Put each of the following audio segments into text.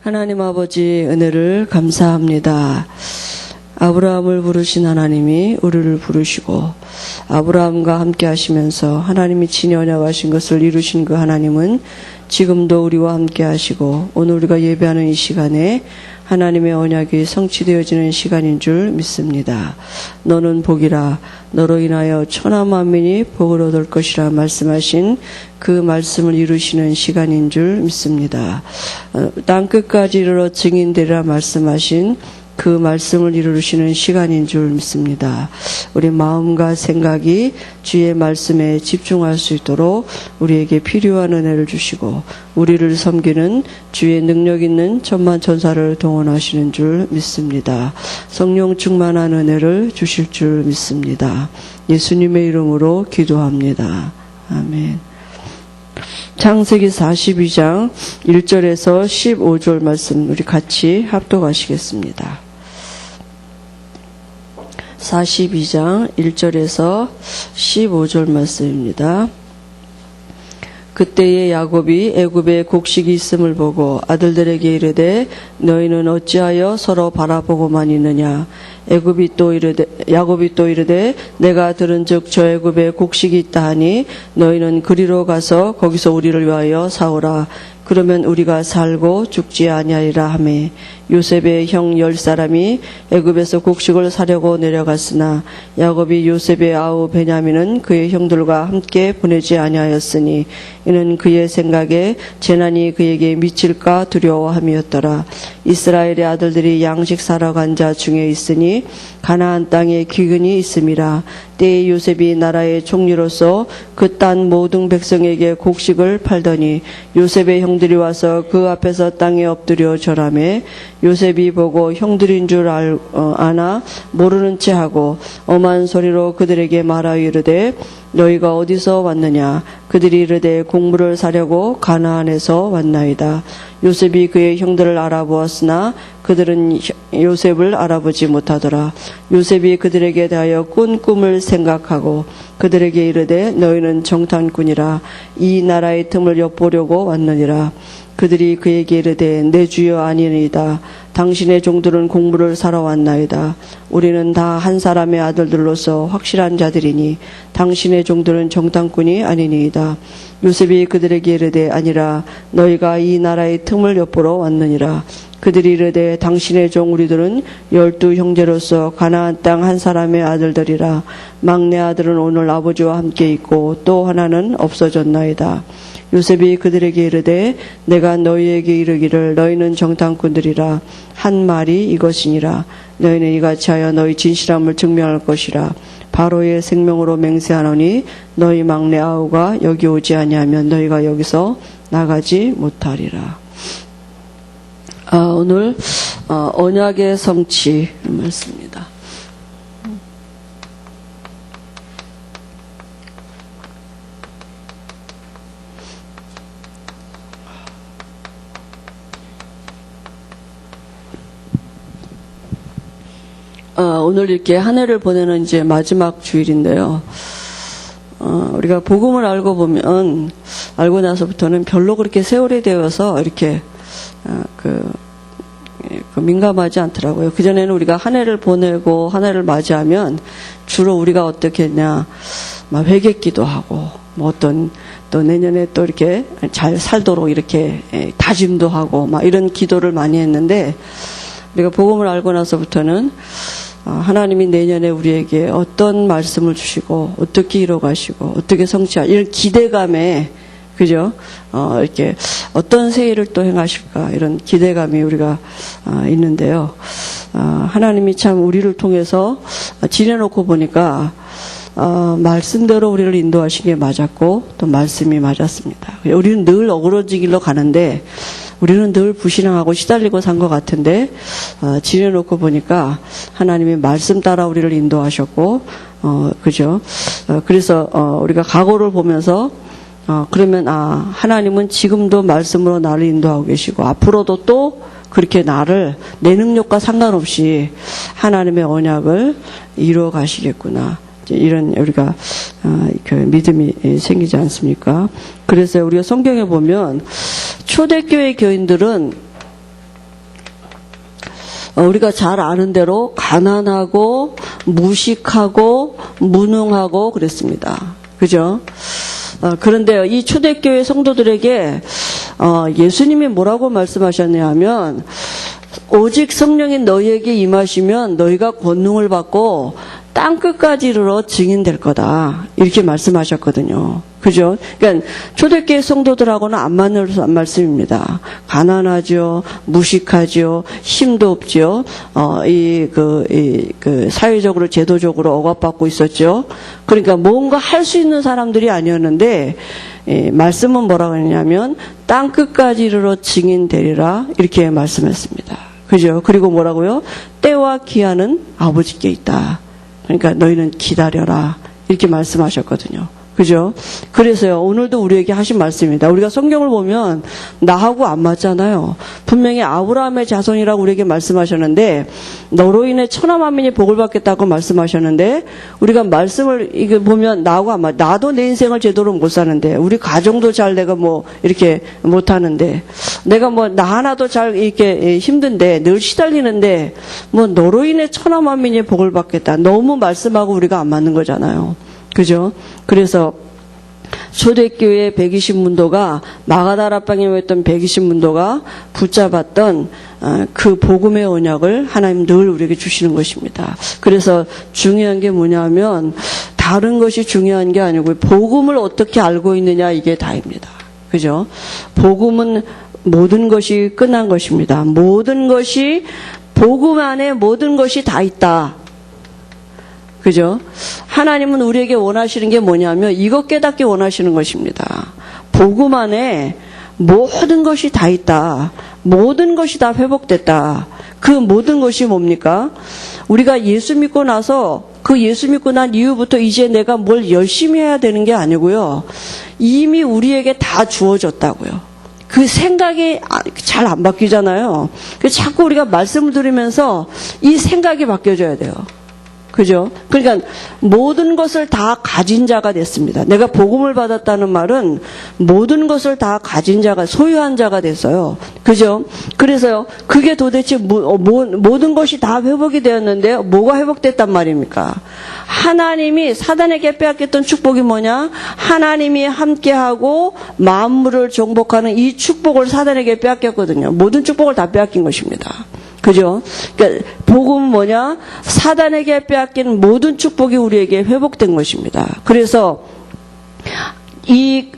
하나님 아버지 은혜를 감사합니다. 아브라함을 부르신 하나님이 우리를 부르시고 아브라함과 함께 하시면서 하나님이 친히 언약하신 것을 이루신 그 하나님은 지금도 우리와 함께 하시고 오늘 우리가 예배하는 이 시간에 하나님의 언약이 성취되어지는 시간인 줄 믿습니다. 너는 복이라 너로 인하여 천하 만민이 복을 얻을 것이라 말씀하신 그 말씀을 이루시는 시간인 줄 믿습니다. 땅끝까지 이르러 증인되리라 말씀하신 그 말씀을 이루시는 시간인 줄 믿습니다. 우리 마음과 생각이 주의 말씀에 집중할 수 있도록 우리에게 필요한 은혜를 주시고 우리를 섬기는 주의 능력 있는 천만 천사를 동원하시는 줄 믿습니다. 성령 충만한 은혜를 주실 줄 믿습니다. 예수님의 이름으로 기도합니다. 아멘. 창세기 42장 1절에서 15절 말씀 우리 같이 합독하시겠습니다. 42장 1절에서 15절 말씀입니다. 그때에 야곱이 애굽에 곡식이 있음을 보고 아들들에게 이르되 너희는 어찌하여 서로 바라보고만 있느냐. 야곱이 또 이르되 내가 들은즉 저 애굽에 곡식이 있다 하니 너희는 그리로 가서 거기서 우리를 위하여 사오라. 그러면 우리가 살고 죽지 아니하리라 하매 요셉의 형 10사람이 애굽에서 곡식을 사려고 내려갔으나 야곱이 요셉의 아우 베냐민은 그의 형들과 함께 보내지 아니하였으니 이는 그의 생각에 재난이 그에게 미칠까 두려워함이었더라. 이스라엘의 아들들이 양식 사러 간 자 중에 있으니 가나안 땅에 기근이 있음이라. 때에 요셉이 나라의 총리로서 그 땅 모든 백성에게 곡식을 팔더니 요셉의 형들이 와서 그 앞에서 땅에 엎드려 절하매 요셉이 보고 형들인 줄 아나 모르는 채 하고 엄한 소리로 그들에게 말하여 이르되 너희가 어디서 왔느냐. 그들이 이르되 곡물을 사려고 가나안에서 왔나이다. 요셉이 그의 형들을 알아보았으나 그들은 요셉을 알아보지 못하더라. 요셉이 그들에게 대하여 꾼 꿈을 생각하고 그들에게 이르되 너희는 정탐꾼이라 이 나라의 틈을 엿보려고 왔느니라. 그들이 그에게 이르되 내 주여 아니니이다. 당신의 종들은 곡물을 사러 왔나이다. 우리는 다 한 사람의 아들들로서 확실한 자들이니 당신의 종들은 정탐꾼이 아니니이다. 요셉이 그들에게 이르되 아니라 너희가 이 나라의 틈을 엿보러 왔느니라. 그들이 이르되 당신의 종 우리들은 12 형제로서 가나안 땅 한 사람의 아들들이라. 막내 아들은 오늘 아버지와 함께 있고 또 하나는 없어졌나이다. 요셉이 그들에게 이르되 내가 너희에게 이르기를 너희는 정탐꾼들이라 한 말이 이것이니라. 너희는 이같이 하여 너희 진실함을 증명할 것이라. 바로의 생명으로 맹세하노니 너희 막내 아우가 여기 오지 아니하면 너희가 여기서 나가지 못하리라. 오늘 언약의 성취 말씀입니다. 오늘 이렇게 한 해를 보내는 이제 마지막 주일인데요. 우리가 복음을 알고 나서부터는 별로 그렇게 세월이 되어서 이렇게 민감하지 않더라고요. 그전에는 우리가 한 해를 보내고 한 해를 맞이하면 주로 우리가 어떻게 했냐, 막 회개기도 하고, 또 내년에 또 이렇게 잘 살도록 이렇게 다짐도 하고, 막 이런 기도를 많이 했는데, 우리가 복음을 알고 나서부터는 하나님이 내년에 우리에게 어떤 말씀을 주시고 어떻게 이뤄가시고 어떻게 성취할 이런 기대감에 그죠? 이렇게 어떤 새해를 또 행하실까 이런 기대감이 우리가 있는데요. 하나님이 참 우리를 통해서 지내놓고 보니까 말씀대로 우리를 인도하신 게 맞았고 또 말씀이 맞았습니다. 우리는 늘 어그러지길로 가는데 우리는 늘 불신앙하고 시달리고 산 것 같은데 지내놓고 보니까 하나님이 말씀 따라 우리를 인도하셨고 그죠? 그래서 우리가 과거를 보면서 그러면 하나님은 지금도 말씀으로 나를 인도하고 계시고 앞으로도 또 그렇게 나를 내 능력과 상관없이 하나님의 언약을 이루어 가시겠구나. 이런 우리가 그 믿음이 생기지 않습니까? 그래서 우리가 성경에 보면 초대교회 교인들은 우리가 잘 아는 대로 가난하고 무식하고 무능하고 그랬습니다. 그죠? 그런데 이 초대교회 성도들에게 예수님이 뭐라고 말씀하셨냐 하면 오직 성령이 너희에게 임하시면 너희가 권능을 받고 땅끝까지 이르러 증인될 거다. 이렇게 말씀하셨거든요. 그죠? 그러니까 초대교회 성도들하고는 안 맞는 말씀입니다. 가난하죠, 무식하죠, 힘도 없죠. 사회적으로 제도적으로 억압받고 있었죠. 그러니까 뭔가 할 수 있는 사람들이 아니었는데 말씀은 뭐라고 했냐면 땅끝까지 이르러 증인되리라 이렇게 말씀했습니다. 그죠? 그리고 뭐라고요? 때와 기한은 아버지께 있다. 그러니까 너희는 기다려라 이렇게 말씀하셨거든요. 그죠? 그래서요, 오늘도 우리에게 하신 말씀입니다. 우리가 성경을 보면 나하고 안 맞잖아요. 분명히 아브라함의 자손이라고 우리에게 말씀하셨는데 너로 인해 천하 만민이 복을 받겠다고 말씀하셨는데 우리가 말씀을 이게 보면 나하고 안 맞. 나도 내 인생을 제대로 못 사는데 우리 가정도 잘 내가 뭐 이렇게 못 하는데 내가 뭐 나 하나도 잘 이렇게 힘든데 늘 시달리는데 뭐 너로 인해 천하 만민이 복을 받겠다. 너무 말씀하고 우리가 안 맞는 거잖아요. 그죠? 그래서 초대교회 120문도가 마가다라방에 모였던 120문도가 붙잡았던 그 복음의 언약을 하나님 늘 우리에게 주시는 것입니다. 그래서 중요한 게 뭐냐면 다른 것이 중요한 게 아니고 복음을 어떻게 알고 있느냐 이게 다입니다. 그죠? 복음은 모든 것이 끝난 것입니다. 모든 것이 복음 안에 모든 것이 다 있다. 그죠? 하나님은 우리에게 원하시는 게 뭐냐면 이것 깨닫게 원하시는 것입니다. 복음 안에 모든 것이 다 있다. 모든 것이 다 회복됐다. 그 모든 것이 뭡니까? 우리가 예수 믿고 나서 그 예수 믿고 난 이후부터 이제 내가 뭘 열심히 해야 되는 게 아니고요. 이미 우리에게 다 주어졌다고요. 그 생각이 잘 안 바뀌잖아요. 그래서 자꾸 우리가 말씀을 들으면서 이 생각이 바뀌어져야 돼요. 그죠? 그러니까 모든 것을 다 가진 자가 됐습니다. 내가 복음을 받았다는 말은 모든 것을 다 가진 자가, 소유한 자가 됐어요. 그죠? 그래서요, 그게 도대체 모든 것이 다 회복이 되었는데 뭐가 회복됐단 말입니까? 하나님이 사단에게 빼앗겼던 축복이 뭐냐? 하나님이 함께하고 만물을 정복하는 이 축복을 사단에게 빼앗겼거든요. 모든 축복을 다 빼앗긴 것입니다. 그죠? 그러니까 복음은 뭐냐? 사단에게 빼앗긴 모든 축복이 우리에게 회복된 것입니다. 그래서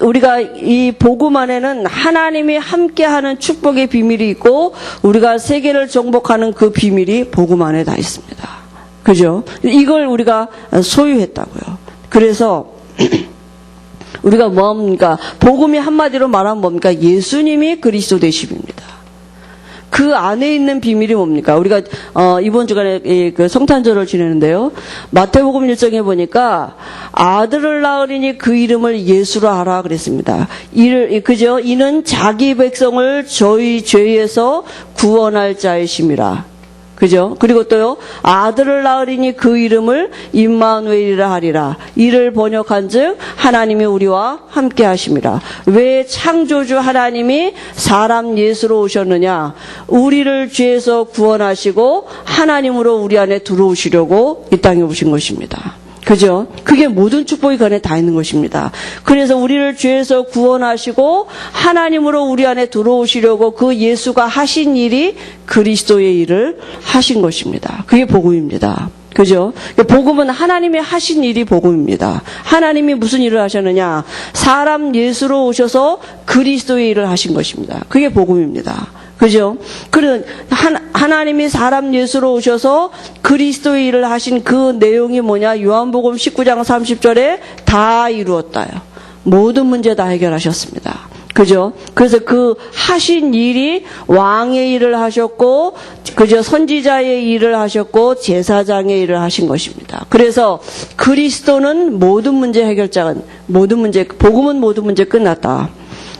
우리가 이 복음 안에는 하나님이 함께하는 축복의 비밀이 있고 우리가 세계를 정복하는 그 비밀이 복음 안에 다 있습니다. 그죠? 이걸 우리가 소유했다고요. 그래서 우리가 뭡니까? 복음이 한마디로 말하면 뭡니까? 예수님이 그리스도 되심입니다. 그 안에 있는 비밀이 뭡니까? 우리가 이번 주간에 그 성탄절을 지내는데요. 마태복음 1장에 보니까 아들을 낳으리니 그 이름을 예수로 하라 그랬습니다. 그죠? 이는 자기 백성을 저희 죄에서 구원할 자이심이라. 그죠? 그리고 또요, 아들을 낳으리니 그 이름을 임마누엘이라 하리라. 이를 번역한즉 하나님이 우리와 함께 하심이라. 왜 창조주 하나님이 사람 예수로 오셨느냐? 우리를 죄에서 구원하시고 하나님으로 우리 안에 들어오시려고 이 땅에 오신 것입니다. 그죠? 그게 모든 축복이 그 안에 다 있는 것입니다. 그래서 우리를 죄에서 구원하시고 하나님으로 우리 안에 들어오시려고 그 예수가 하신 일이 그리스도의 일을 하신 것입니다. 그게 복음입니다. 그죠? 복음은 하나님이 하신 일이 복음입니다. 하나님이 무슨 일을 하셨느냐? 사람 예수로 오셔서 그리스도의 일을 하신 것입니다. 그게 복음입니다. 그죠? 그런 하나님이 사람 예수로 오셔서 그리스도의 일을 하신 그 내용이 뭐냐? 요한복음 19장 30절에 다 이루었다요. 모든 문제 다 해결하셨습니다. 그죠? 그래서 그 하신 일이 왕의 일을 하셨고, 그죠? 선지자의 일을 하셨고, 제사장의 일을 하신 것입니다. 그래서 그리스도는 모든 문제 해결자가, 복음은 모든 문제 끝났다.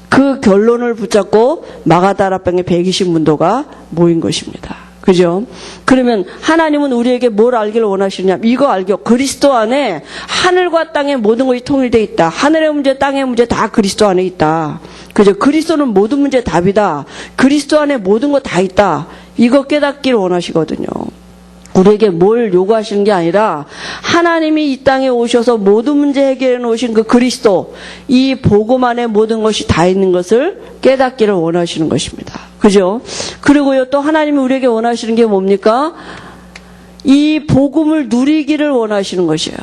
그 결론을 붙잡고 마가다라방에 120문도가 모인 것입니다. 그죠? 그러면 하나님은 우리에게 뭘 알기를 원하시느냐? 이거 알겨. 그리스도 안에 하늘과 땅의 모든 것이 통일되어 있다. 하늘의 문제, 땅의 문제 다 그리스도 안에 있다. 그죠? 그리스도는 모든 문제 답이다. 그리스도 안에 모든 거 다 있다. 이거 깨닫기를 원하시거든요. 우리에게 뭘 요구하시는 게 아니라 하나님이 이 땅에 오셔서 모든 문제 해결해 놓으신 그 그리스도, 이 복음 안에 모든 것이 다 있는 것을 깨닫기를 원하시는 것입니다. 그죠? 그리고요, 또 하나님이 우리에게 원하시는 게 뭡니까? 이 복음을 누리기를 원하시는 것이에요.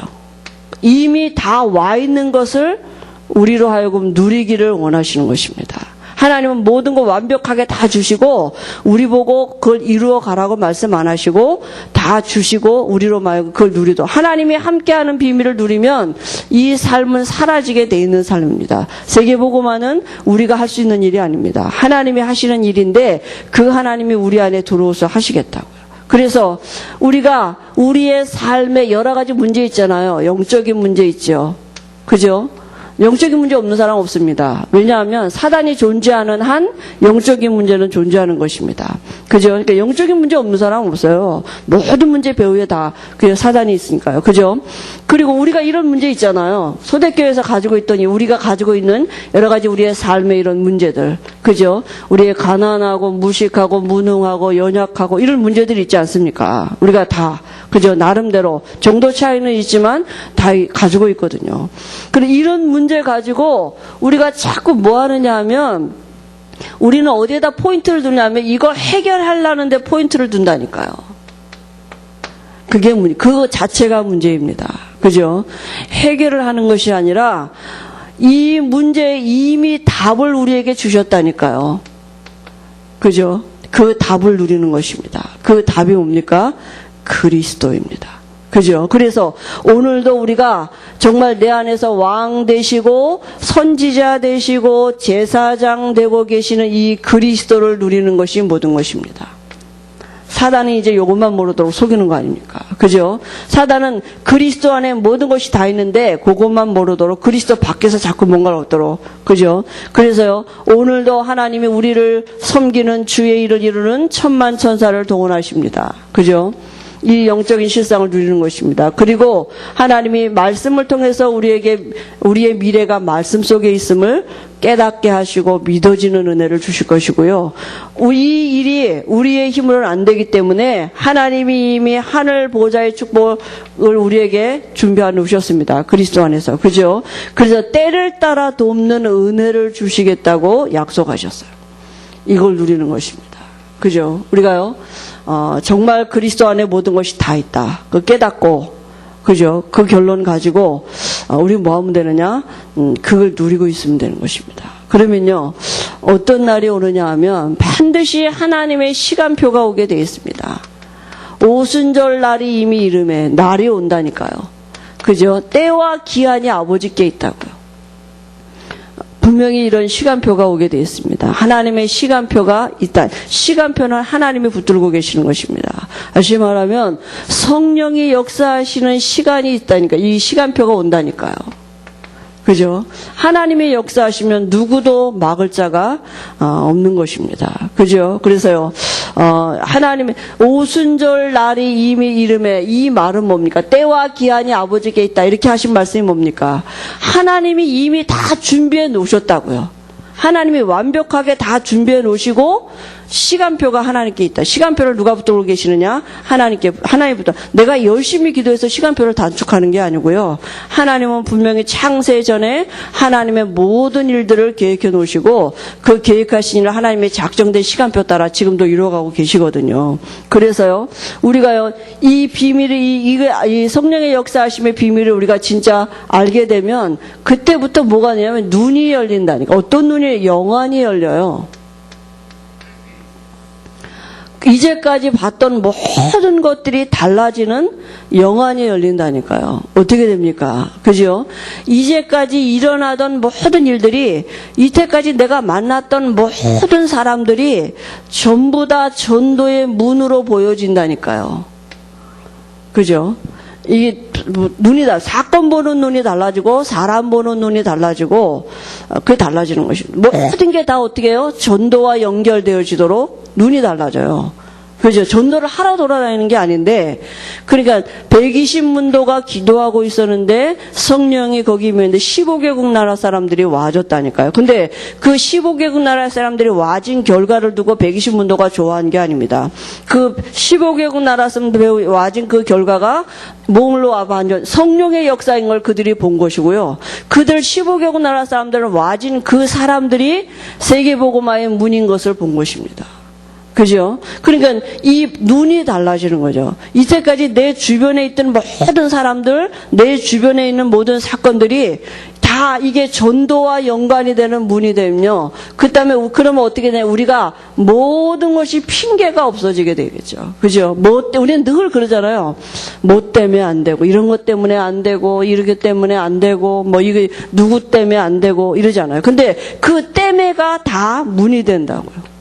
이미 다 와 있는 것을 우리로 하여금 누리기를 원하시는 것입니다. 하나님은 모든 거 완벽하게 다 주시고 우리 보고 그걸 이루어 가라고 말씀 안 하시고 다 주시고 우리로 말고 그걸 누리도, 하나님이 함께하는 비밀을 누리면 이 삶은 사라지게 돼 있는 삶입니다. 세계복음화는 우리가 할 수 있는 일이 아닙니다. 하나님이 하시는 일인데 그 하나님이 우리 안에 들어오셔서 하시겠다고요. 그래서 우리가 우리의 삶에 여러 가지 문제 있잖아요. 영적인 문제 있죠. 그죠? 영적인 문제 없는 사람 없습니다. 왜냐하면 사단이 존재하는 한 영적인 문제는 존재하는 것입니다. 그죠? 그러니까 영적인 문제 없는 사람 없어요. 모든 문제 배후에 다 그냥 사단이 있으니까요. 그죠? 그리고 우리가 이런 문제 있잖아요. 소대교회에서 가지고 있더니 우리가 가지고 있는 여러 가지 우리의 삶의 이런 문제들. 그죠? 우리의 가난하고 무식하고 무능하고 연약하고 이런 문제들이 있지 않습니까? 우리가 다. 그죠? 나름대로 정도 차이는 있지만 다 가지고 있거든요. 그리고 이런 문제 가지고 우리가 자꾸 뭐 하느냐 하면 우리는 어디에다 포인트를 두냐면 이걸 해결하려는데 포인트를 둔다니까요. 그거 자체가 문제입니다. 그죠? 해결을 하는 것이 아니라 이 문제에 이미 답을 우리에게 주셨다니까요. 그죠? 그 답을 누리는 것입니다. 그 답이 뭡니까? 그리스도입니다. 그죠? 그래서 오늘도 우리가 정말 내 안에서 왕 되시고 선지자 되시고 제사장 되고 계시는 이 그리스도를 누리는 것이 모든 것입니다. 사단이 이제 이것만 모르도록 속이는 거 아닙니까? 그죠? 사단은 그리스도 안에 모든 것이 다 있는데 그것만 모르도록 그리스도 밖에서 자꾸 뭔가를 얻도록. 그죠? 그래서요, 오늘도 하나님이 우리를 섬기는 주의 일을 이루는 천만 천사를 동원하십니다. 그죠? 이 영적인 실상을 누리는 것입니다. 그리고 하나님이 말씀을 통해서 우리에게 우리의 미래가 말씀 속에 있음을 깨닫게 하시고 믿어지는 은혜를 주실 것이고요. 이 일이 우리의 힘으로는 안 되기 때문에 하나님이 이미 하늘 보좌의 축복을 우리에게 준비해 놓으셨습니다. 그리스도 안에서. 그죠? 그래서 때를 따라 돕는 은혜를 주시겠다고 약속하셨어요. 이걸 누리는 것입니다. 그죠? 우리가요, 정말 그리스도 안에 모든 것이 다 있다. 그 깨닫고, 그죠? 그 결론 가지고, 우리 뭐 하면 되느냐? 그걸 누리고 있으면 되는 것입니다. 그러면요, 어떤 날이 오느냐 하면 반드시 하나님의 시간표가 오게 되어 있습니다. 오순절 날이 이미 이름에 날이 온다니까요. 그죠? 때와 기한이 아버지께 있다고요. 분명히 이런 시간표가 오게 되어 있습니다. 하나님의 시간표가 있다. 시간표는 하나님이 붙들고 계시는 것입니다. 다시 말하면 성령이 역사하시는 시간이 있다니까. 이 시간표가 온다니까요. 그죠? 하나님이 역사하시면 누구도 막을 자가 없는 것입니다. 그죠? 그래서요, 하나님의 오순절 날이 이미 이름에, 이 말은 뭡니까? 때와 기한이 아버지께 있다. 이렇게 하신 말씀이 뭡니까? 하나님이 이미 다 준비해 놓으셨다고요. 하나님이 완벽하게 다 준비해 놓으시고 시간표가 하나님께 있다. 시간표를 누가 붙들고 계시느냐? 하나님부터. 내가 열심히 기도해서 시간표를 단축하는 게 아니고요. 하나님은 분명히 창세 전에 하나님의 모든 일들을 계획해 놓으시고 그 계획하신 일을 하나님의 작정된 시간표 따라 지금도 이루어가고 계시거든요. 그래서요, 우리가요, 이 비밀이, 이 성령의 역사하심의 비밀을 우리가 진짜 알게 되면 그때부터 뭐가 되냐면 눈이 열린다니까. 어떤 눈이? 영안이 열려요. 이제까지 봤던 모든 것들이 달라지는 영안이 열린다니까요. 어떻게 됩니까? 그죠? 이제까지 일어나던 모든 일들이, 이때까지 내가 만났던 모든 사람들이 전부 다 전도의 문으로 보여진다니까요. 그죠? 이게 눈이 사건 보는 눈이 달라지고 사람 보는 눈이 달라지고 그게 달라지는 것입니다. 모든 게 다 어떻게 해요? 전도와 연결되어지도록 눈이 달라져요. 그죠? 전도를 하러 돌아다니는 게 아닌데, 그러니까 120문도가 기도하고 있었는데 성령이 거기 있는데 15개국 나라 사람들이 와줬다니까요. 근데 그 15개국 나라 사람들이 와진 결과를 두고 120문도가 좋아한 게 아닙니다. 그 15개국 나라 사람들이 와진 그 결과가 뭘로 와봤냐? 성령의 역사인 걸 그들이 본 것이고요. 그들 15개국 나라 사람들은 와진 그 사람들이 세계복음화의 문인 것을 본 것입니다. 그죠? 그러니까 이 눈이 달라지는 거죠. 이때까지 내 주변에 있던 모든 사람들, 내 주변에 있는 모든 사건들이 다 이게 전도와 연관이 되는 문이 되면요. 그러면 어떻게 되냐? 우리가 모든 것이 핑계가 없어지게 되겠죠. 그죠? 우리는 늘 그러잖아요. 뭐 때문에 안 되고, 이런 것 때문에 안 되고, 이렇게 때문에 안 되고, 뭐 이게 누구 때문에 안 되고 이러잖아요. 근데 그 때문에가 다 문이 된다고요.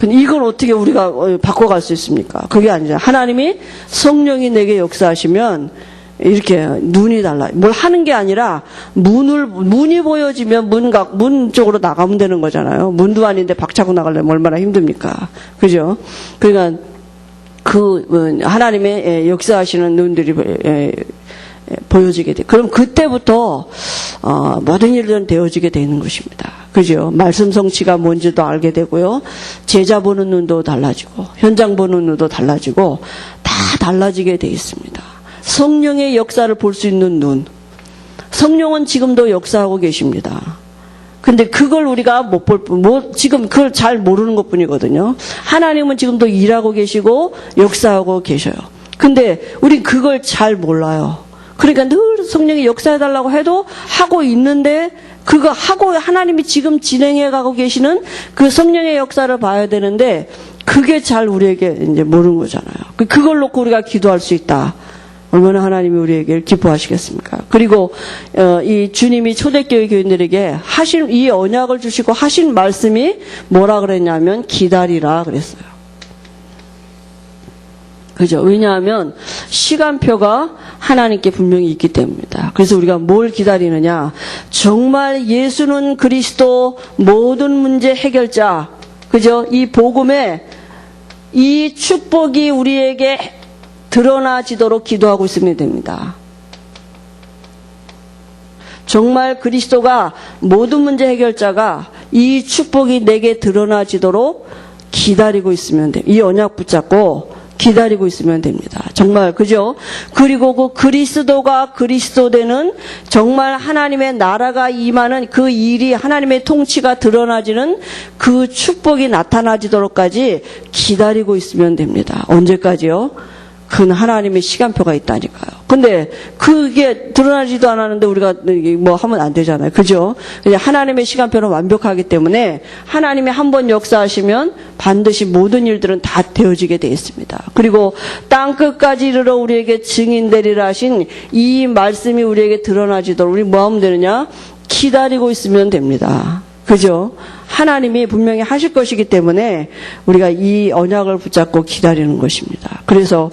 이걸 어떻게 우리가 바꿔갈 수 있습니까? 그게 아니잖아요. 하나님이 성령이 내게 역사하시면 이렇게 눈이 달라요. 뭘 하는 게 아니라 문이 보여지면 문 쪽으로 나가면 되는 거잖아요. 문도 아닌데 박차고 나가려면 얼마나 힘듭니까? 그죠? 그러니까 하나님의 역사하시는 눈들이 보여지게 돼. 그럼 그때부터 모든 일들은 되어지게 되는 것입니다. 그죠? 말씀 성취가 뭔지도 알게 되고요. 제자 보는 눈도 달라지고 현장 보는 눈도 달라지고 다 달라지게 돼 있습니다. 성령의 역사를 볼 수 있는 눈. 성령은 지금도 역사하고 계십니다. 근데 그걸 우리가 지금 그걸 잘 모르는 것 뿐이거든요. 하나님은 지금도 일하고 계시고 역사하고 계셔요. 근데 우린 그걸 잘 몰라요. 그러니까 늘 성령이 역사해달라고 해도 하고 있는데 그거 하고 하나님이 지금 진행해가고 계시는 그 성령의 역사를 봐야 되는데 그게 잘 우리에게 이제 모르는 거잖아요. 그걸 놓고 우리가 기도할 수 있다. 얼마나 하나님이 우리에게 기뻐하시겠습니까? 그리고 이 주님이 초대교회 교인들에게 하신 이 언약을 주시고 하신 말씀이 뭐라 그랬냐면 기다리라 그랬어요. 그죠? 왜냐하면 시간표가 하나님께 분명히 있기 때문입니다. 그래서 우리가 뭘 기다리느냐? 정말 예수는 그리스도 모든 문제 해결자. 그죠? 이 복음에 이 축복이 우리에게 드러나지도록 기도하고 있으면 됩니다. 정말 그리스도가 모든 문제 해결자가 이 축복이 내게 드러나지도록 기다리고 있으면 됩니다. 이 언약 붙잡고 기다리고 있으면 됩니다. 정말 그죠? 그리고 그 그리스도가 그리스도 되는 정말 하나님의 나라가 임하는 그 일이 하나님의 통치가 드러나지는 그 축복이 나타나지도록까지 기다리고 있으면 됩니다. 언제까지요? 그 하나님의 시간표가 있다니까요. 근데 그게 드러나지도 않았는데 우리가 뭐 하면 안 되잖아요. 그죠? 그냥 하나님의 시간표는 완벽하기 때문에 하나님이 한번 역사하시면 반드시 모든 일들은 다 되어지게 되어 있습니다. 그리고 땅끝까지 이르러 우리에게 증인되리라 하신 이 말씀이 우리에게 드러나지도록 우리 뭐 하면 되느냐? 기다리고 있으면 됩니다. 그죠? 하나님이 분명히 하실 것이기 때문에 우리가 이 언약을 붙잡고 기다리는 것입니다. 그래서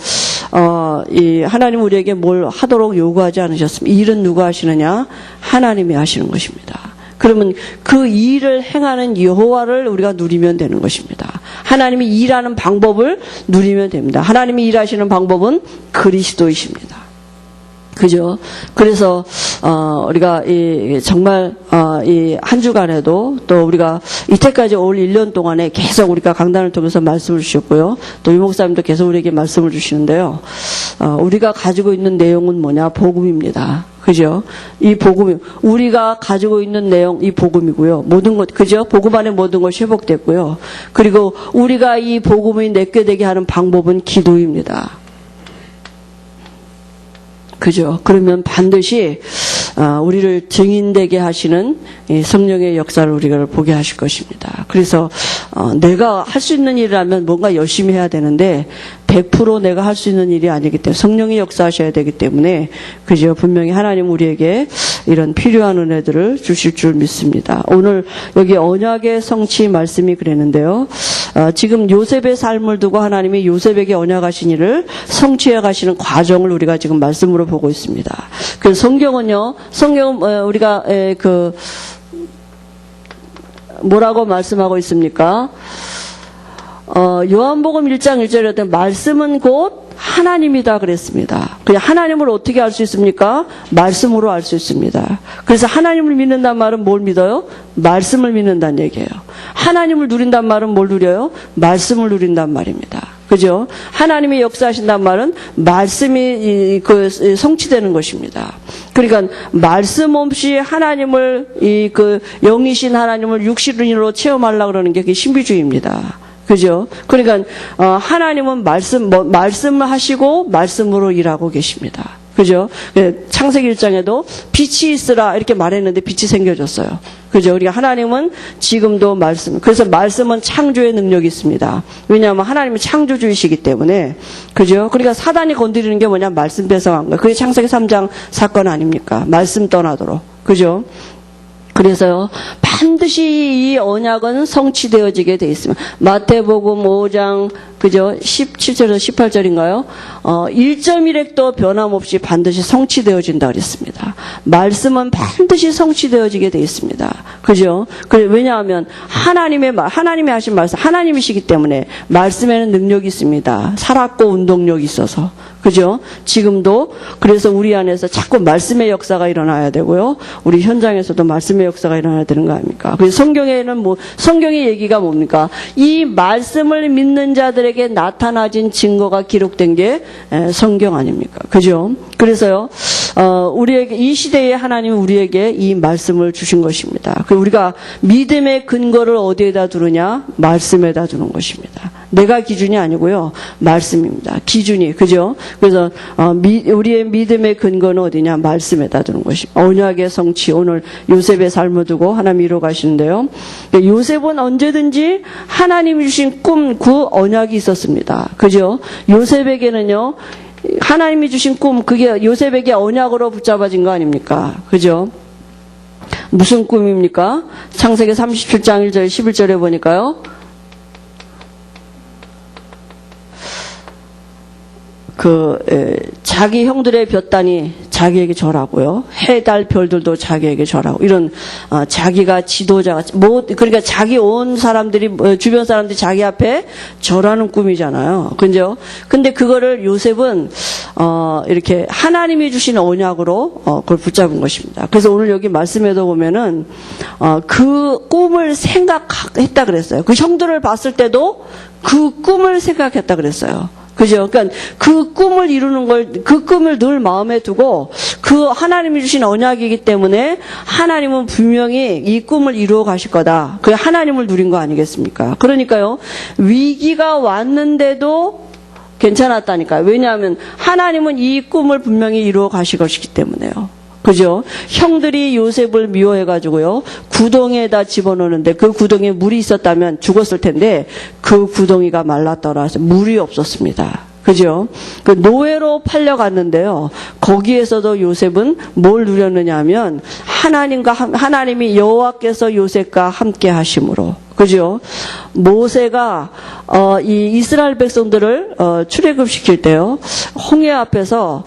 이 하나님 우리에게 뭘 하도록 요구하지 않으셨습니다. 이 일은 누가 하시느냐? 하나님이 하시는 것입니다. 그러면 그 일을 행하는 여호와를 우리가 누리면 되는 것입니다. 하나님이 일하는 방법을 누리면 됩니다. 하나님이 일하시는 방법은 그리스도이십니다. 그죠? 그래서 우리가 정말 이 한 주간에도 또 우리가 이때까지 올 1년 동안에 계속 우리가 강단을 통해서 말씀을 주셨고요. 또 유 목사님도 계속 우리에게 말씀을 주시는데요. 우리가 가지고 있는 내용은 뭐냐? 복음입니다. 그죠? 이 복음, 우리가 가지고 있는 내용, 이 복음이고요. 모든 것, 그죠? 복음 안에 모든 것이 회복됐고요. 그리고 우리가 이 복음이 내게 되게 하는 방법은 기도입니다. 그죠? 그러면 반드시 우리를 증인되게 하시는 성령의 역사를 우리가 보게 하실 것입니다. 그래서 내가 할 수 있는 일이라면 뭔가 열심히 해야 되는데 100% 내가 할 수 있는 일이 아니기 때문에 성령이 역사하셔야 되기 때문에 그죠? 분명히 하나님 우리에게 이런 필요한 은혜들을 주실 줄 믿습니다. 오늘 여기 언약의 성취 말씀이 그랬는데요. 지금 요셉의 삶을 두고 하나님이 요셉에게 언약하신 일을 성취해 가시는 과정을 우리가 지금 말씀으로 보고 있습니다. 그 성경은 우리가 뭐라고 말씀하고 있습니까? 요한복음 1장 1절에 때 말씀은 곧 하나님이다 그랬습니다. 그냥 하나님을 어떻게 알 수 있습니까? 말씀으로 알 수 있습니다. 그래서 하나님을 믿는다는 말은 뭘 믿어요? 말씀을 믿는다는 얘기예요. 하나님을 누린다는 말은 뭘 누려요? 말씀을 누린단 말입니다. 그죠? 하나님이 역사하신다는 말은 말씀이 성취되는 것입니다. 그러니까 말씀 없이 하나님을 영이신 하나님을 육신으로 체험하려고 그러는 게 그게 신비주의입니다. 그죠? 그러니까 하나님은 말씀을 하시고 말씀으로 일하고 계십니다. 그죠? 창세기 1장에도 빛이 있으라 이렇게 말했는데 빛이 생겨졌어요. 그죠? 우리가 하나님은 지금도 그래서 말씀은 창조의 능력이 있습니다. 왜냐하면 하나님은 창조주이시기 때문에. 그죠? 그러니까 사단이 건드리는 게 뭐냐? 말씀 뺏어간 거예요. 그게 창세기 3장 사건 아닙니까? 말씀 떠나도록. 그죠? 그래서요, 반드시 이 언약은 성취되어지게 돼 있습니다. 마태복음 5장, 그죠? 17절에서 18절인가요? 1.1획도 변함없이 반드시 성취되어진다 그랬습니다. 말씀은 반드시 성취되어지게 돼 있습니다. 그죠? 왜냐하면 하나님이 하신 말씀, 하나님이시기 때문에 말씀에는 능력이 있습니다. 살았고 운동력이 있어서. 그죠? 지금도 그래서 우리 안에서 자꾸 말씀의 역사가 일어나야 되고요. 우리 현장에서도 말씀의 역사가 일어나야 되는 거 아닙니까? 그래서 성경의 얘기가 뭡니까? 이 말씀을 믿는 자들에게 나타나진 증거가 기록된 게 성경 아닙니까? 그죠? 그래서요, 우리에게, 이 시대에 하나님은 우리에게 이 말씀을 주신 것입니다. 우리가 믿음의 근거를 어디에다 두느냐? 말씀에다 두는 것입니다. 내가 기준이 아니고요. 말씀입니다. 기준이. 그죠? 그래서 우리의 믿음의 근거는 어디냐? 말씀에다 두는 것입니다. 언약의 성취. 오늘 요셉의 삶을 두고 하나님 이루어 가시는데요. 요셉은 언제든지 하나님이 주신 꿈, 그 언약이 있었습니다. 그죠? 요셉에게는요. 하나님이 주신 꿈, 그게 요셉에게 언약으로 붙잡아진 거 아닙니까? 그죠? 무슨 꿈입니까? 창세기 37장 1절 11절에 보니까요. 자기 형들의 볕단이 자기에게 절하고요. 해, 달, 별들도 자기에게 절하고. 이런, 자기가 지도자가, 그러니까 자기 온 사람들이, 주변 사람들이 자기 앞에 절하는 꿈이잖아요. 그죠? 근데 그거를 요셉은, 이렇게 하나님이 주신 언약으로, 그걸 붙잡은 것입니다. 그래서 오늘 여기 말씀에도 보면은, 그 꿈을 생각했다 그랬어요. 그 형들을 봤을 때도 그 꿈을 생각했다 그랬어요. 그죠? 그러니까 그 꿈을 이루는 그 꿈을 늘 마음에 두고 그 하나님이 주신 언약이기 때문에 하나님은 분명히 이 꿈을 이루어 가실 거다. 그 하나님을 누린 거 아니겠습니까? 그러니까요, 위기가 왔는데도 괜찮았다니까요. 왜냐하면 하나님은 이 꿈을 분명히 이루어 가실 것이기 때문에요. 그죠? 형들이 요셉을 미워해가지고요, 구덩이에다 집어넣는데 그 구덩이에 물이 있었다면 죽었을 텐데 그 구덩이가 말랐더라. 물이 없었습니다. 그죠? 그 노예로 팔려갔는데요. 거기에서도 요셉은 뭘 누렸느냐 하면 하나님이 여호와께서 요셉과 함께 하심으로. 그죠? 모세가 이 이스라엘 백성들을 출애굽시킬 때요, 홍해 앞에서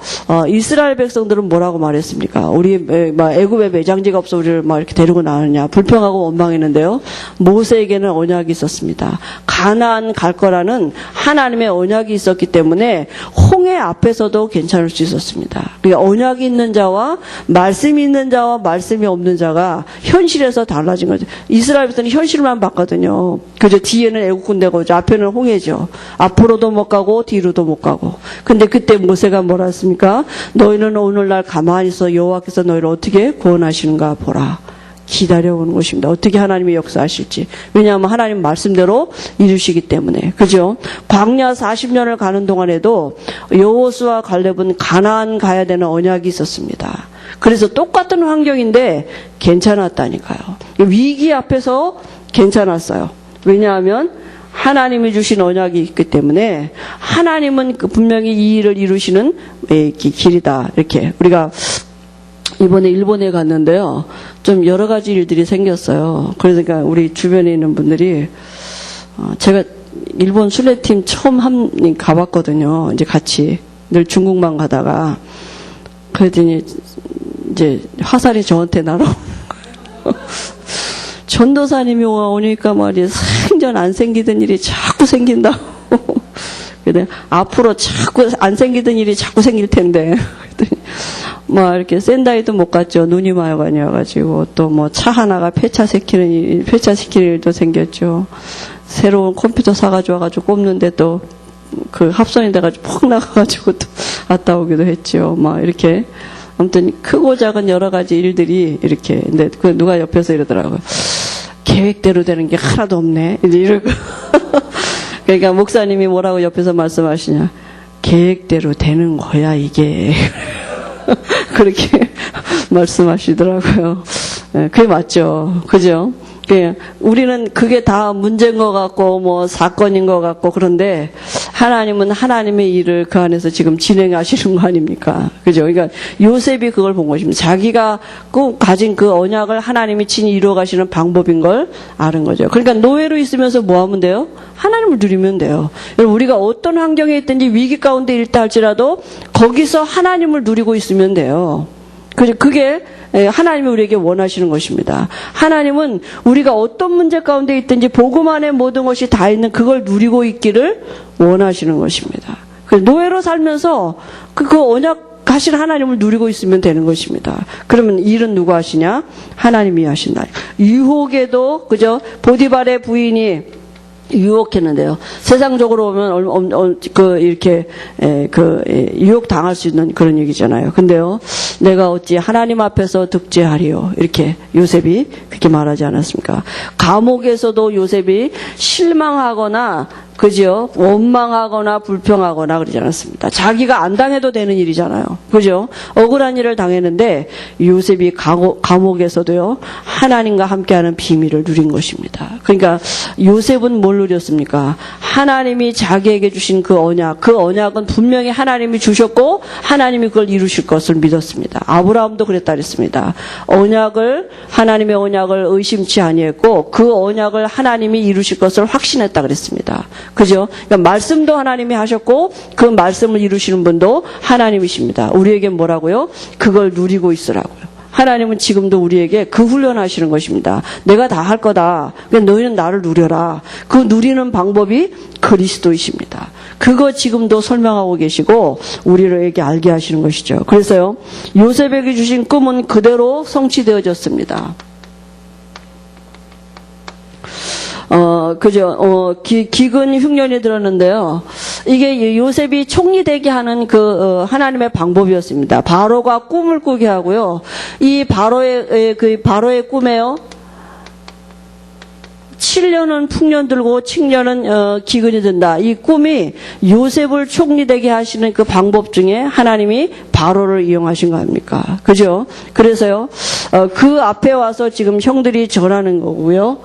이스라엘 백성들은 뭐라고 말했습니까? 우리 애굽에 매장지가 없어 우리를 막 이렇게 데리고 나왔느냐, 불평하고 원망했는데요. 모세에게는 언약이 있었습니다. 가나안 갈 거라는 하나님의 언약이 있었기 때문에 홍해 앞에서도 괜찮을 수 있었습니다. 그러니까 언약이 있는 자와 말씀이 있는 자와 말씀이 없는 자가 현실에서 달라진 거죠. 이스라엘 백성은 현실만 봤거든요. 그죠? 뒤에는 애국 군대고 앞에는 홍해죠. 앞으로도 못 가고 뒤로도 못 가고. 근데 그때 모세가 뭐라 했습니까? 너희는 오늘날 가만히 있어 여호와께서 너희를 어떻게 구원하시는가 보라. 기다려오는 것입니다. 어떻게 하나님이 역사하실지. 왜냐하면 하나님 말씀대로 이루시기 때문에. 그죠? 광야 40년을 가는 동안에도 여호수아 갈렙은 가나안 가야 되는 언약이 있었습니다. 그래서 똑같은 환경인데 괜찮았다니까요. 위기 앞에서 괜찮았어요. 왜냐하면 하나님이 주신 언약이 있기 때문에 하나님은 분명히 이 일을 이루시는 길이다. 이렇게 우리가 이번에 일본에 갔는데요, 좀 여러 가지 일들이 생겼어요. 그러니까 우리 주변에 있는 분들이, 제가 일본 순례팀 처음 가봤거든요. 이제 같이 늘 중국만 가다가. 그랬더니 이제 화살이 저한테 날아오는 거예요. 전도사님이 오니까 말이에요, 생전 안 생기던 일이 자꾸 생긴다고. 그래 앞으로 자꾸 안 생기던 일이 자꾸 생길 텐데. 뭐 이렇게 샌다이도 못 갔죠. 눈이 많이 와가지고 또 뭐 차 하나가 폐차시키는 일도 생겼죠. 새로운 컴퓨터 사가지고 와가지고 꼽는데 또 그 합선이 돼가지고 퍽 나가가지고 또 갔다 오기도 했죠. 막 이렇게 아무튼 크고 작은 여러 가지 일들이 이렇게. 근데 그 누가 옆에서 이러더라고요. 계획대로 되는 게 하나도 없네. 이제 이러고. 그러니까 목사님이 뭐라고 옆에서 말씀하시냐. 계획대로 되는 거야 이게. 그렇게 말씀하시더라고요. 네, 그게 맞죠. 그죠? 우리는 그게 다 문제인 것 같고 뭐 사건인 것 같고 그런데 하나님은 하나님의 일을 그 안에서 지금 진행하시는 거 아닙니까? 그죠? 그러니까 요셉이 그걸 본 것입니다. 자기가 꼭 가진 그 언약을 하나님이 친히 이루어 가시는 방법인 걸 아는 거죠. 그러니까 노예로 있으면서 뭐 하면 돼요? 하나님을 누리면 돼요. 우리가 어떤 환경에 있든지 위기 가운데 있다 할지라도 거기서 하나님을 누리고 있으면 돼요. 그게 하나님이 우리에게 원하시는 것입니다. 하나님은 우리가 어떤 문제 가운데 있든지 복음 안에 모든 것이 다 있는 그걸 누리고 있기를 원하시는 것입니다. 노예로 살면서 그 언약 하신 하나님을 누리고 있으면 되는 것입니다. 그러면 일은 누가 하시냐? 하나님이 하신다. 유혹에도 그죠? 보디발의 부인이 유혹했는데요. 세상적으로 보면 이렇게 유혹 당할 수 있는 그런 얘기잖아요. 근데요, 내가 어찌 하나님 앞에서 득죄하리요? 이렇게 요셉이 그렇게 말하지 않았습니까? 감옥에서도 요셉이 실망하거나 그죠? 원망하거나 불평하거나 그러지 않았습니다. 자기가 안 당해도 되는 일이잖아요. 그죠? 억울한 일을 당했는데 요셉이 감옥에서도요. 하나님과 함께하는 비밀을 누린 것입니다. 그러니까 요셉은 뭘 누렸습니까? 하나님이 자기에게 주신 그 언약은 분명히 하나님이 주셨고 하나님이 그걸 이루실 것을 믿었습니다. 아브라함도 그랬다 그랬습니다. 하나님의 언약을 의심치 아니했고 그 언약을 하나님이 이루실 것을 확신했다 그랬습니다. 그죠? 그러니까 말씀도 하나님이 하셨고 그 말씀을 이루시는 분도 하나님이십니다. 우리에게 뭐라고요? 그걸 누리고 있으라고요. 하나님은 지금도 우리에게 그 훈련하시는 것입니다. 내가 다 할 거다. 그러니까 너희는 나를 누려라. 그 누리는 방법이 그리스도이십니다. 그거 지금도 설명하고 계시고 우리에게 알게 하시는 것이죠. 그래서요. 요셉에게 주신 꿈은 그대로 성취되어졌습니다. 기근 흉년이 들었는데요. 이게 요셉이 총리 되게 하는 하나님의 방법이었습니다. 바로가 꿈을 꾸게 하고요. 이 바로의 꿈에요. 7년은 풍년 들고 7년은 기근이 든다. 이 꿈이 요셉을 총리 되게 하시는 그 방법 중에 하나님이 바로를 이용하신 거 아닙니까? 그죠? 그래서요. 그 앞에 와서 지금 형들이 전하는 거고요.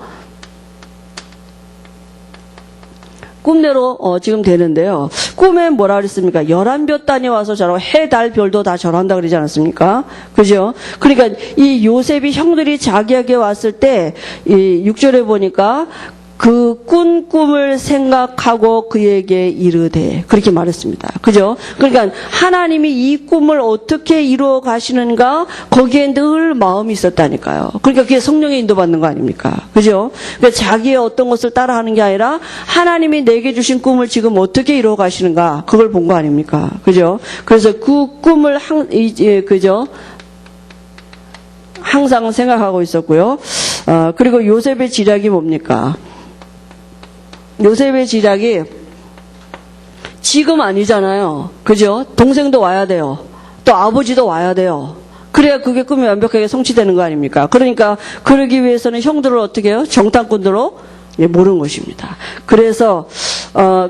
꿈대로 지금 되는데요. 꿈에 뭐라 그랬습니까? 11볕 단이 와서 저라고 해, 달, 별도 다 절한다 그러지 않았습니까? 그죠? 그러니까 이 요셉이 형들이 자기에게 왔을 때 이 6절에 보니까 그 꾼 꿈을 생각하고 그에게 이르되 그렇게 말했습니다. 그죠? 그러니까 하나님이 이 꿈을 어떻게 이루어 가시는가 거기에 늘 마음이 있었다니까요. 그러니까 그게 성령의 인도받는 거 아닙니까? 그죠? 그러니까 자기의 어떤 것을 따라하는 게 아니라 하나님이 내게 주신 꿈을 지금 어떻게 이루어 가시는가 그걸 본 거 아닙니까? 그죠? 그래서 그 꿈을 그죠? 항상 생각하고 있었고요. 그리고 요셉의 지략이 뭡니까? 요셉의 지략이 지금 아니잖아요. 그죠? 동생도 와야 돼요. 또 아버지도 와야 돼요. 그래야 그게 꿈이 완벽하게 성취되는 거 아닙니까? 그러니까 그러기 위해서는 형들을 어떻게 해요? 정탐꾼으로 모르는 것입니다. 그래서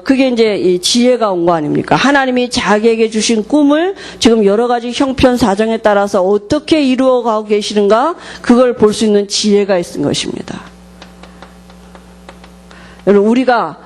그게 이제 이 지혜가 온 거 아닙니까? 하나님이 자기에게 주신 꿈을 지금 여러 가지 형편 사정에 따라서 어떻게 이루어가고 계시는가 그걸 볼 수 있는 지혜가 있는 것입니다. 여러분 우리가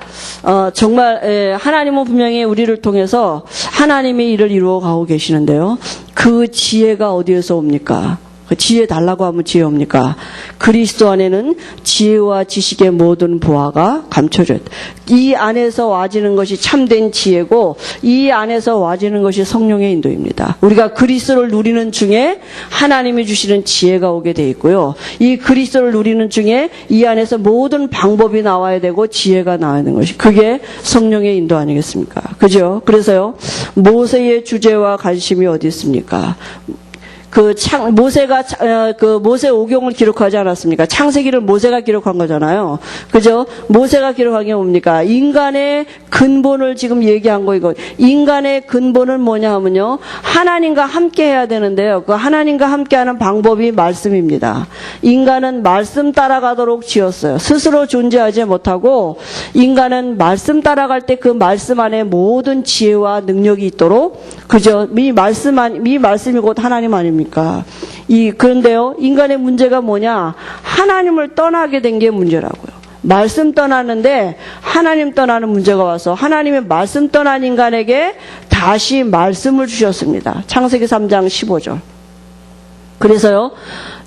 정말 하나님은 분명히 우리를 통해서 하나님의 일을 이루어가고 계시는데요. 그 지혜가 어디에서 옵니까? 그 지혜 달라고 하면 지혜 옵니까? 그리스도 안에는 지혜와 지식의 모든 보화가 감춰져 있다. 이 안에서 와지는 것이 참된 지혜고 이 안에서 와지는 것이 성령의 인도입니다. 우리가 그리스도를 누리는 중에 하나님이 주시는 지혜가 오게 돼 있고요. 이 그리스도를 누리는 중에 이 안에서 모든 방법이 나와야 되고 지혜가 나와야 되는 것이 그게 성령의 인도 아니겠습니까? 그죠? 그래서요. 모세의 주제와 관심이 어디 있습니까? 모세가 모세 오경을 기록하지 않았습니까? 창세기를 모세가 기록한 거잖아요. 그죠? 모세가 기록한 게 뭡니까? 인간의 근본을 지금 얘기한 거 이거. 인간의 근본은 뭐냐 하면요. 하나님과 함께 해야 되는데요. 그 하나님과 함께 하는 방법이 말씀입니다. 인간은 말씀 따라가도록 지었어요. 스스로 존재하지 못하고 인간은 말씀 따라갈 때 그 말씀 안에 모든 지혜와 능력이 있도록 그죠? 이 말씀이 곧 하나님 아닙니까? 그런데요, 인간의 문제가 뭐냐? 하나님을 떠나게 된 게 문제라고요. 말씀 떠나는데 하나님 떠나는 문제가 와서 하나님의 말씀 떠난 인간에게 다시 말씀을 주셨습니다. 창세기 3장 15절. 그래서요,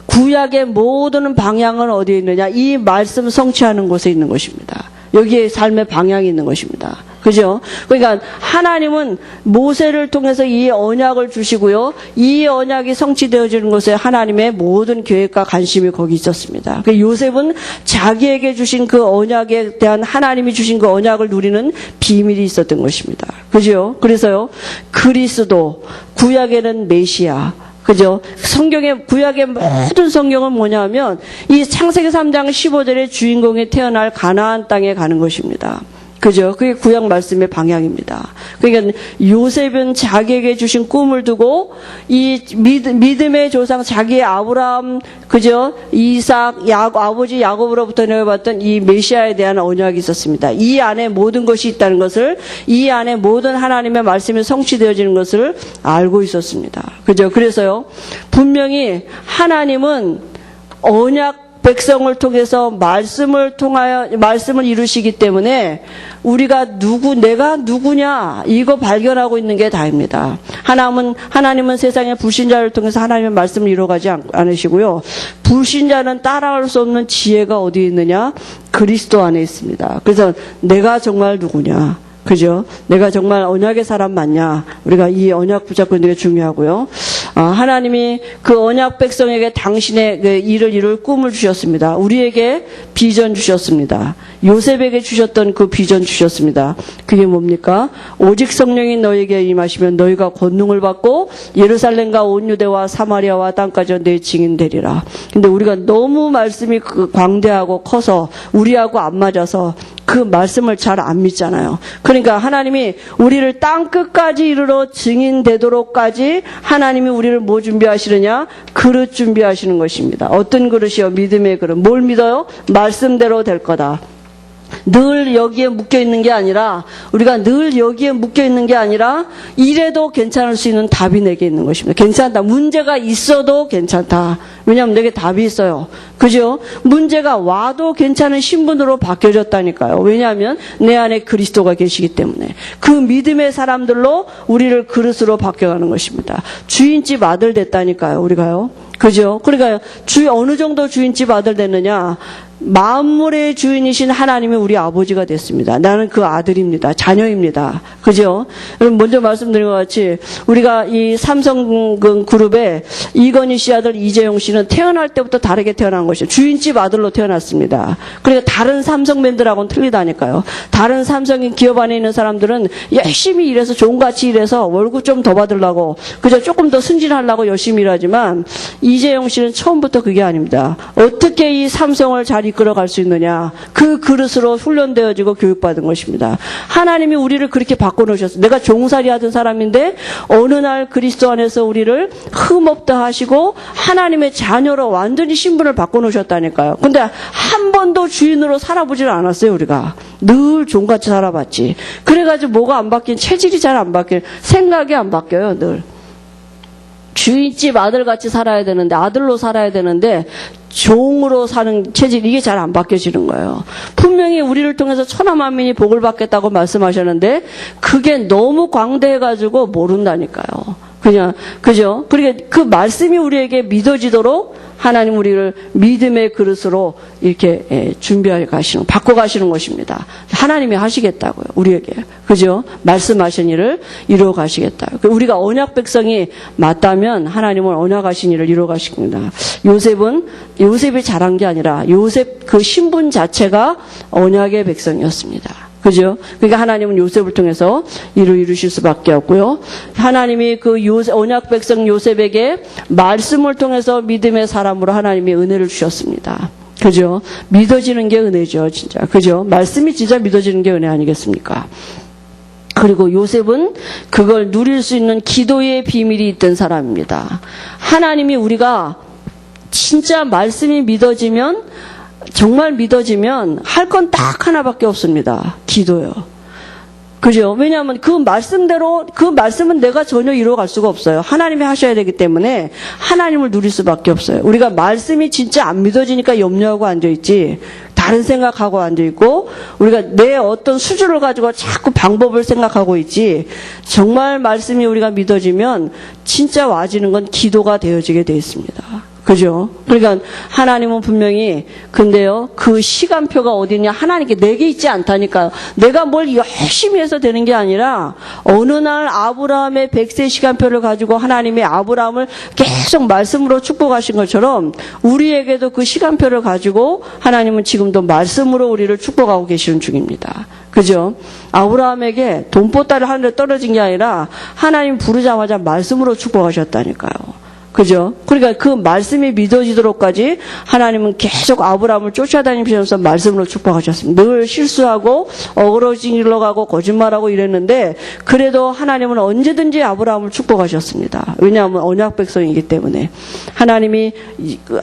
구약의 모든 방향은 어디에 있느냐? 이 말씀 성취하는 곳에 있는 것입니다. 여기에 삶의 방향이 있는 것입니다. 그죠? 그러니까 하나님은 모세를 통해서 이 언약을 주시고요. 이 언약이 성취되어지는 것에 하나님의 모든 계획과 관심이 거기 있었습니다. 요셉은 자기에게 주신 그 언약에 대한 하나님이 주신 그 언약을 누리는 비밀이 있었던 것입니다. 그죠? 그래서요. 그리스도, 구약에는 메시아, 그죠? 구약의 모든 성경은 뭐냐 하면 이 창세기 3장 15절에 주인공이 태어날 가나안 땅에 가는 것입니다. 그죠? 그게 구약 말씀의 방향입니다. 그러니까 요셉은 자기에게 주신 꿈을 두고 이 믿음의 조상 자기의 아브라함, 그죠? 이삭, 아버지 야곱으로부터 내려받던 이 메시아에 대한 언약이 있었습니다. 이 안에 모든 것이 있다는 것을, 이 안에 모든 하나님의 말씀이 성취되어지는 것을 알고 있었습니다. 그죠? 그래서요, 분명히 하나님은 언약 백성을 통해서 말씀을 이루시기 때문에 우리가 내가 누구냐 이거 발견하고 있는 게 다입니다. 하나님은 세상의 불신자를 통해서 하나님의 말씀을 이루어가지 않으시고요. 불신자는 따라갈 수 없는 지혜가 어디 있느냐? 그리스도 안에 있습니다. 그래서 내가 정말 누구냐? 그죠? 내가 정말 언약의 사람 맞냐? 우리가 이 언약 붙잡고 있는 게 중요하고요. 하나님이 그 언약 백성에게 당신의 그 일을 이룰 꿈을 주셨습니다. 우리에게 비전 주셨습니다. 요셉에게 주셨던 그 비전 주셨습니다. 그게 뭡니까? 오직 성령이 너에게 임하시면 너희가 권능을 받고 예루살렘과 온 유대와 사마리아와 땅까지 내 증인 되리라. 근데 우리가 너무 말씀이 광대하고 커서 우리하고 안 맞아서 그 말씀을 잘 안 믿잖아요. 그러니까 하나님이 우리를 땅 끝까지 이르러 증인되도록까지 하나님이 우리를 뭐 준비하시느냐? 그릇 준비하시는 것입니다. 어떤 그릇이요? 믿음의 그릇. 뭘 믿어요? 말씀대로 될 거다. 늘 여기에 묶여있는 게 아니라 우리가 늘 여기에 묶여있는 게 아니라 이래도 괜찮을 수 있는 답이 내게 있는 것입니다. 괜찮다. 문제가 있어도 괜찮다. 왜냐하면 내게 답이 있어요. 그죠? 문제가 와도 괜찮은 신분으로 바뀌어졌다니까요. 왜냐하면 내 안에 그리스도가 계시기 때문에 그 믿음의 사람들로 우리를 그릇으로 바뀌어가는 것입니다. 주인집 아들 됐다니까요. 우리가요. 그죠? 그러니까 어느 정도 주인집 아들 됐느냐? 만물의 주인이신 하나님이 우리 아버지가 됐습니다. 나는 그 아들입니다. 자녀입니다. 그죠? 여러분 먼저 말씀드린 것 같이 우리가 이 삼성그룹의 이건희 씨 아들 이재용 씨는 태어날 때부터 다르게 태어난 것이죠. 주인집 아들로 태어났습니다. 그러니까 다른 삼성맨들하고는 틀리다니까요. 다른 삼성 기업 안에 있는 사람들은 열심히 일해서 종같이 일해서 월급 좀 더 받으려고 그저 조금 더 승진하려고 열심히 일하지만 이재용 씨는 처음부터 그게 아닙니다. 어떻게 이 삼성을 잘 이끌어갈 수 있느냐. 그 그릇으로 훈련되어지고 교육받은 것입니다. 하나님이 우리를 그렇게 바꿔놓으셨어요. 내가 종살이 하던 사람인데 어느 날 그리스도 안에서 우리를 흠없다 하시고 하나님의 자녀로 완전히 신분을 바꿔놓으셨다니까요. 근데 한 번도 주인으로 살아보지는 않았어요. 우리가. 늘 종같이 살아봤지. 그래가지고 뭐가 안 바뀐 체질이 잘 안 바뀌어요. 생각이 안 바뀌어요. 늘. 주인집 아들같이 살아야 되는데 아들로 살아야 되는데 종으로 사는 체질 이게 잘 안 바뀌어지는 거예요. 분명히 우리를 통해서 천하 만민이 복을 받겠다고 말씀하셨는데 그게 너무 광대해가지고 모른다니까요. 그냥, 그죠? 그러니까 그 말씀이 우리에게 믿어지도록 하나님 우리를 믿음의 그릇으로 이렇게 준비해 가시는, 바꿔 가시는 것입니다. 하나님이 하시겠다고요, 우리에게. 그죠? 말씀하신 일을 이루어 가시겠다. 우리가 언약 백성이 맞다면 하나님은 언약하신 일을 이루어 가십니다. 요셉이 잘한 게 아니라 요셉 그 신분 자체가 언약의 백성이었습니다. 그죠? 그러니까 하나님은 요셉을 통해서 일을 이루실 수밖에 없고요. 하나님이 그 언약 백성 요셉에게 말씀을 통해서 믿음의 사람으로 하나님이 은혜를 주셨습니다. 그죠? 믿어지는 게 은혜죠, 진짜. 그죠? 말씀이 진짜 믿어지는 게 은혜 아니겠습니까? 그리고 요셉은 그걸 누릴 수 있는 기도의 비밀이 있던 사람입니다. 하나님이 우리가 진짜 말씀이 믿어지면, 정말 믿어지면 할 건 딱 하나밖에 없습니다. 기도요. 그죠? 왜냐하면 그 말씀대로, 그 말씀은 내가 전혀 이루어갈 수가 없어요. 하나님이 하셔야 되기 때문에 하나님을 누릴 수밖에 없어요. 우리가 말씀이 진짜 안 믿어지니까 염려하고 앉아있지, 다른 생각하고 앉아있고, 우리가 내 어떤 수준을 가지고 자꾸 방법을 생각하고 있지, 정말 말씀이 우리가 믿어지면 진짜 와지는 건 기도가 되어지게 되어 있습니다. 그죠? 그러니까 하나님은 분명히, 근데요, 그 시간표가 어디냐, 하나님께 내게 있지 않다니까요. 내가 뭘 열심히 해서 되는 게 아니라 어느 날 아브라함의 100세 시간표를 가지고 하나님이 아브라함을 계속 말씀으로 축복하신 것처럼 우리에게도 그 시간표를 가지고 하나님은 지금도 말씀으로 우리를 축복하고 계시는 중입니다. 그죠? 아브라함에게 돈보따리 하늘에 떨어진 게 아니라 하나님 부르자마자 말씀으로 축복하셨다니까요. 그죠? 그러니까 그 말씀이 믿어지도록까지 하나님은 계속 아브라함을 쫓아다니면서 말씀으로 축복하셨습니다. 늘 실수하고 어그러진 일로 가고 거짓말하고 이랬는데 그래도 하나님은 언제든지 아브라함을 축복하셨습니다. 왜냐하면 언약 백성이기 때문에. 하나님이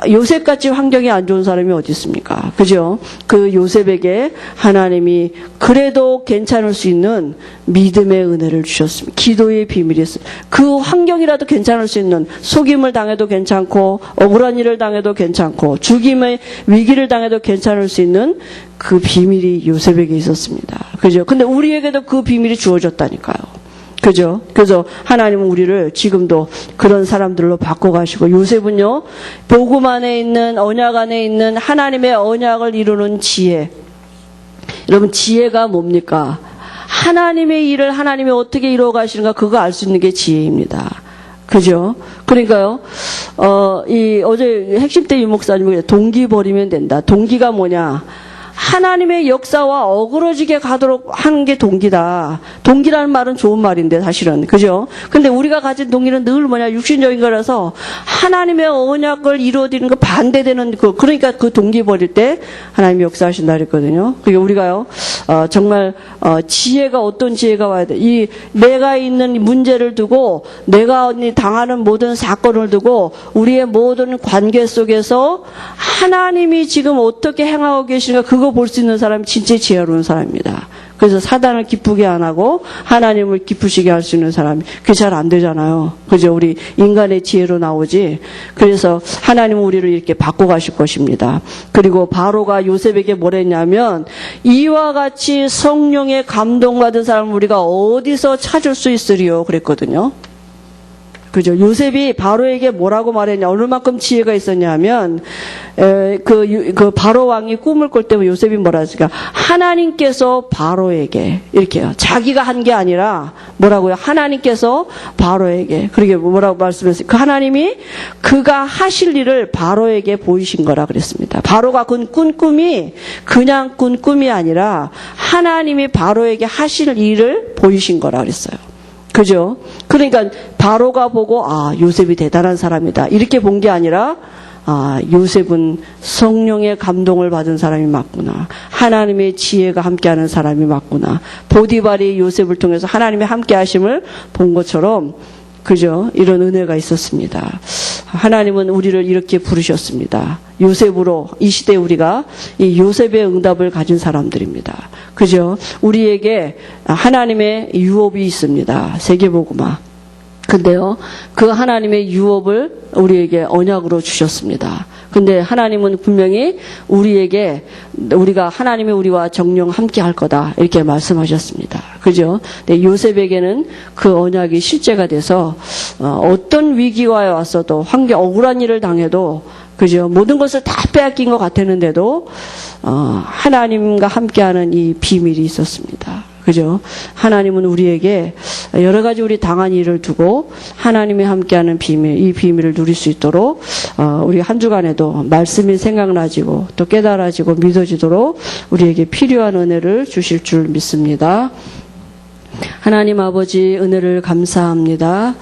요셉같이 환경이 안 좋은 사람이 어디 있습니까? 그죠? 그 요셉에게 하나님이 그래도 괜찮을 수 있는 믿음의 은혜를 주셨습니다. 기도의 비밀이 있습니다. 그 환경이라도 괜찮을 수 있는, 속임을 당해도 괜찮고 억울한 일을 당해도 괜찮고 죽임의 위기를 당해도 괜찮을 수 있는 그 비밀이 요셉에게 있었습니다. 그죠? 근데 우리에게도 그 비밀이 주어졌다니까요. 그죠? 그래서 하나님은 우리를 지금도 그런 사람들로 바꿔가시고, 요셉은요, 복음 안에 있는, 언약 안에 있는 하나님의 언약을 이루는 지혜. 여러분, 지혜가 뭡니까? 하나님의 일을 하나님이 어떻게 이루어 가시는가, 그거 알 수 있는 게 지혜입니다. 그죠? 그러니까요, 어제 핵심 때 유목사님이 동기 버리면 된다. 동기가 뭐냐? 하나님의 역사와 어그러지게 가도록 하는 게 동기다. 동기라는 말은 좋은 말인데, 사실은. 그죠? 근데 우리가 가진 동기는 늘 뭐냐? 육신적인 거라서 하나님의 언약을 이루어지는 거 반대되는 그러니까 그 동기 버릴 때 하나님이 역사하신다 그랬거든요. 그러니까 우리가요, 정말, 지혜가 어떤 지혜가 와야 돼. 내가 있는 문제를 두고, 내가 당하는 모든 사건을 두고, 우리의 모든 관계 속에서 하나님이 지금 어떻게 행하고 계시는가, 그거 볼 수 있는 사람이 진짜 지혜로운 사람입니다. 그래서 사단을 기쁘게 안 하고 하나님을 기쁘시게 할 수 있는 사람이, 그게 잘 안 되잖아요. 그죠? 우리 인간의 지혜로 나오지. 그래서 하나님은 우리를 이렇게 바꿔가실 것입니다. 그리고 바로가 요셉에게 뭐랬냐면, 이와 같이 성령의 감동받은 사람을 우리가 어디서 찾을 수 있으리요? 그랬거든요. 그죠? 요셉이 바로에게 뭐라고 말했냐, 어느 만큼 지혜가 있었냐면, 그 바로 왕이 꿈을 꿀 때 요셉이 뭐라 했을까? 하나님께서 바로에게, 이렇게요. 자기가 한 게 아니라, 뭐라고요? 하나님께서 바로에게, 그러게 뭐라고 말씀했어요? 그 하나님이 그가 하실 일을 바로에게 보이신 거라 그랬습니다. 바로가 꾼 꿈이 그냥 꾼 꿈이 아니라 하나님이 바로에게 하실 일을 보이신 거라 그랬어요. 그죠? 그러니까 바로가 보고, 요셉이 대단한 사람이다, 이렇게 본 게 아니라, 요셉은 성령의 감동을 받은 사람이 맞구나, 하나님의 지혜가 함께하는 사람이 맞구나, 보디발이 요셉을 통해서 하나님의 함께하심을 본 것처럼, 그죠? 이런 은혜가 있었습니다. 하나님은 우리를 이렇게 부르셨습니다. 요셉으로, 이 시대에 우리가 이 요셉의 응답을 가진 사람들입니다. 그죠? 우리에게 하나님의 유업이 있습니다. 세계복음화. 근데요, 그 하나님의 유업을 우리에게 언약으로 주셨습니다. 근데 하나님은 분명히 우리에게 우리가 하나님이 우리와 정령 함께 할 거다 이렇게 말씀하셨습니다. 그죠? 근데 요셉에게는 그 언약이 실제가 돼서 어떤 위기가 왔어도 환경 억울한 일을 당해도 그죠? 모든 것을 다 빼앗긴 것 같았는데도 하나님과 함께하는 이 비밀이 있었습니다. 그죠? 하나님은 우리에게 여러 가지 우리 당한 일을 두고 하나님이 함께하는 비밀, 이 비밀을 누릴 수 있도록 우리 한 주간에도 말씀이 생각나지고 또 깨달아지고 믿어지도록 우리에게 필요한 은혜를 주실 줄 믿습니다. 하나님 아버지 은혜를 감사합니다.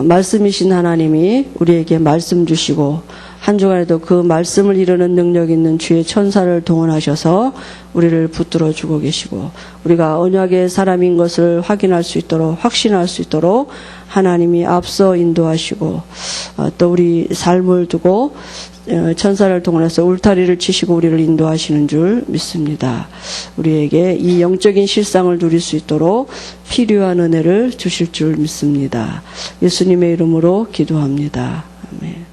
말씀이신 하나님이 우리에게 말씀 주시고 한 주간에도 그 말씀을 이루는 능력 있는 주의 천사를 동원하셔서 우리를 붙들어 주고 계시고 우리가 언약의 사람인 것을 확인할 수 있도록 확신할 수 있도록 하나님이 앞서 인도하시고 또 우리 삶을 두고 천사를 동원해서 울타리를 치시고 우리를 인도하시는 줄 믿습니다. 우리에게 이 영적인 실상을 누릴 수 있도록 필요한 은혜를 주실 줄 믿습니다. 예수님의 이름으로 기도합니다. 아멘.